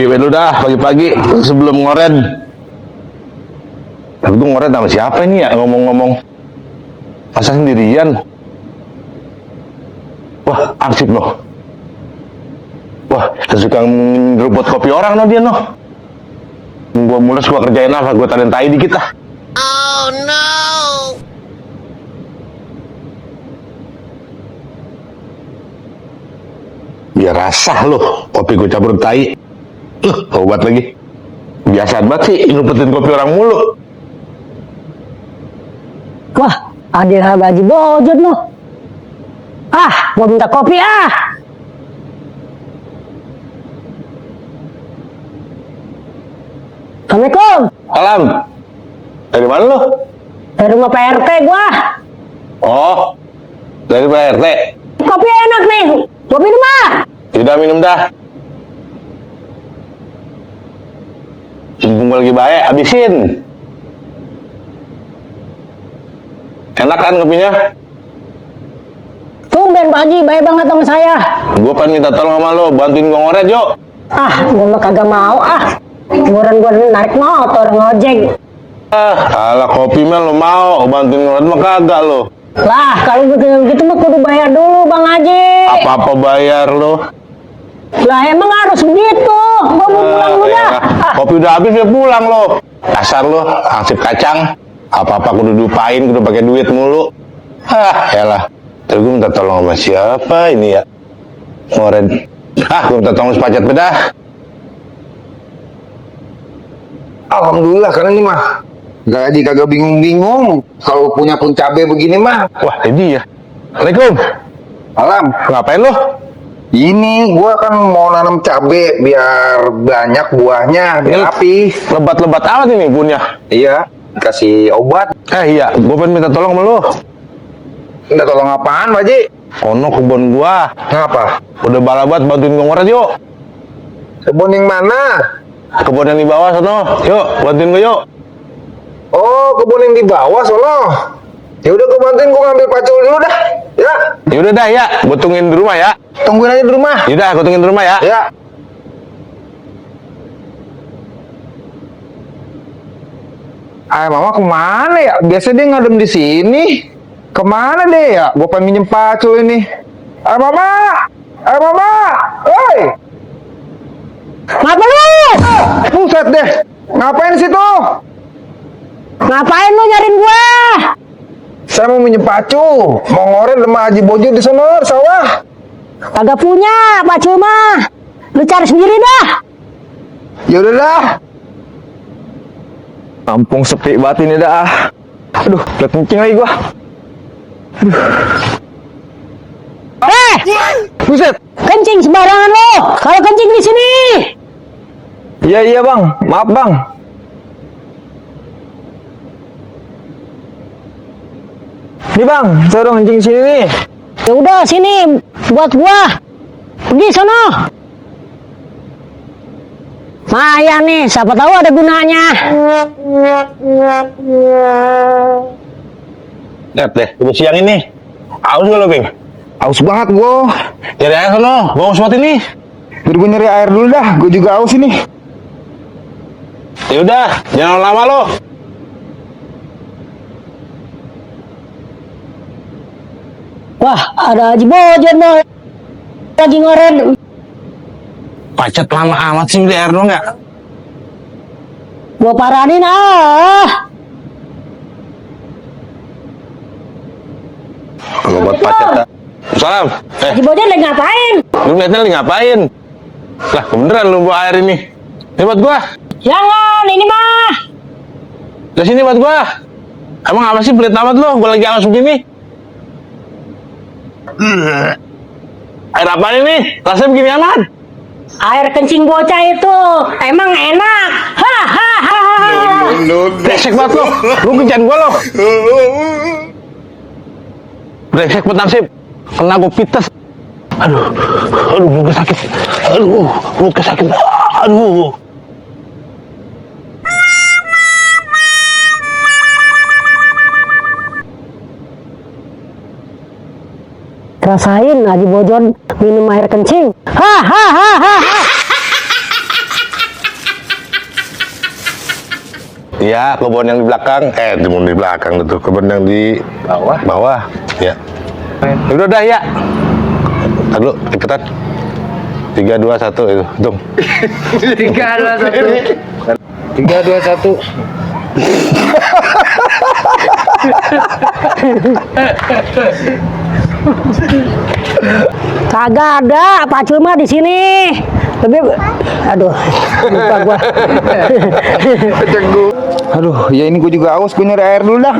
Kopi dulu dah pagi-pagi sebelum ngoren. Tapi gue ngoren sama siapa ini ya ngomong-ngomong? Masa sendirian? Wah, arsip loh. Wah, suka ngerubut kopi orang no dia no. Gue mules gue kerjain apa? Gue talian tai dikit lah. Oh no. Biar rasah loh, kopi gue campur tai. Obat lagi. Biasa banget sih ngupetin kopi orang mulu. Wah, ada Haji Bojot loh. Ah, mau minta kopi ah. Assalamualaikum. Alam. Dari mana lo? Dari rumah Pak RT gua. Oh, dari Pak RT. Kopi enak nih. Gua minum ah. Tidak minum dah. Mumpung lagi baik, habisin. Enak kan kopinya? Tumben Pak Haji, baik banget sama saya. Gue pengen minta tolong sama lo, bantuin gue ngoret yuk. Ah, gua mah kagak mau ah. Gua narik motor ngojek. Alah kopi mah lo mau, bantuin ngoret mah kagak lo. Lah, kalau gitu mah kudu bayar dulu Bang Haji. Apa-apa bayar lo. Lah emang harus begitu. Gua mau pulang dulu dah. Kopi udah habis ya pulang lo. Dasar lo, hansip kacang. Apa-apa kudu diupain, kudu pakai duit mulu. Yalah. Terus gue minta tolong sama siapa ini ya? Ngoret. Gue minta tolong sepacet beda. Alhamdulillah karena ini mah gaji kagak bingung-bingung. Kalau punya pun cabai begini mah. Wah, ini ya. Assalamualaikum. Alam, Ngapain lo? ini gua kan mau nanam cabai biar banyak buahnya, biar rapi. Lebat-lebat amat ini punya. Iya, dikasih obat. Iya, gue pengen minta tolong sama lo. Minta tolong apaan, Pak Haji? Ono kebun gua. Ngapa? Udah balabat bantuin gue ngoret yuk. Kebun yang mana? Kebun yang di bawah sono. Yuk, bantuin gue yuk. Oh, kebun yang di bawah sono. Ya udah gua bantuin, gua ngambil pacul dulu dah. Ya. Yaudah dah ya, gue tungguin di rumah ya. Tungguin aja di rumah. Yaudah, gue tungguin di rumah ya. Ya. Mama kemana ya? Biasa dia ngadem di sini. Kemana deh ya? Gua pengen minjem pacul ini. Mama! Mama! Woi! Ngapa lu? Buset deh! Ngapain di situ? Ngapain lu nyariin gua? Saya mau minjem pacu. Mau ngoret sama Haji Bojot di sana, di sawah. Kagak punya, Pak Cuma. Lu cari sendiri dah. Ya udah dah. Kampung sepi banget ini dah. Aduh, udah kencing lagi gua. Buset! Kencing sembarangan lo. Kalau kencing di sini. Iya bang, maaf bang. Nih bang, saya udah kencing sini nih. Ya udah sini buat gua. Pergi sono. Maya nih, siapa tahu ada gunanya. Lihat deh, udah siang ini. Aus gak lo, Bing? Aus banget gua. Cari air sono, gue mau sempat ini. Biar gue nyari air dulu dah, gue juga aus ini. Yaudah, jangan lama lo. Wah, ada Haji Bojot lo. Lagi ngoret. Pacet lama amat sih beli air dong ya. Gua paranin ah. Kalau buat pacet dah. Salam. Haji Bojot lagi ngapain? Lu liatnya lagi ngapain? Lah, beneran lu bawa air ini. Ini buat gua. Jangan, ini mah. Dari sini buat gua. Emang apa sih pelit amat lu? Gua lagi aus begini. Air apa ini? Rasanya begini amat. Air kencing bocah itu emang enak. Hahaha. Brengsek banget lo. Lu kencan gua lo. Brengsek petang sip. Kena gua pites. Aduh, mulut sakit. Mulut sakit. Aduh. Rasain Haji Bojot minum air kencing. Hahaha. Iya, kebun yang di belakang. Kebun di belakang itu. Kebun yang di Bawah. bawah. Ya. Udah dah ya. Ntar dulu, ikutan. 3, 2, 1 itu. Hitung. 3, 2, 1. 3, 2, 1. Kagak ada, pacul mah di sini. Lebih, aduh, lupa gua. Aduh, ya ini gue juga haus, gue nyari air dulu dah.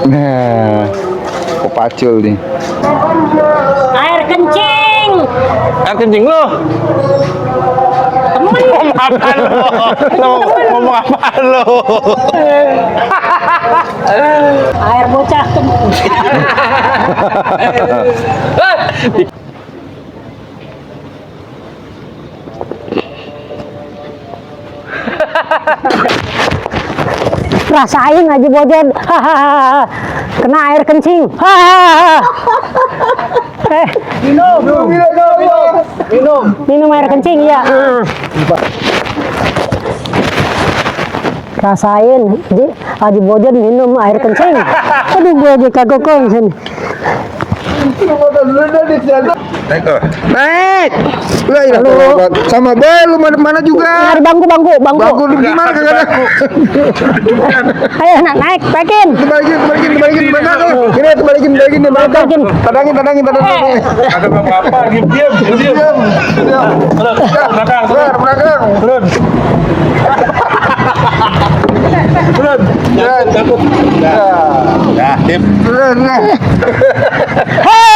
Nah, kok pacul nih. Air kencing. Air kencing lo. Ngomong apa lo? Ngomong apa lo? Air bocah kencing. Rasain aja bojen. Hahaha. Kena air kencing. Hahaha. Minum air kencing ya. Rasain, Haji Bojan minum air kencing. Aduh, gue aja kagok konsen. Naik. Lah ya, sama gue lu mana juga. Nyari bangku. Bangku lu gimana kagak ada? Ayo naik, baikin. Balikin. Ini balikin. Tadangin. Ada apa? Diam. Belakang. Turun. Takut. Ya, Tip. Turun. Hei!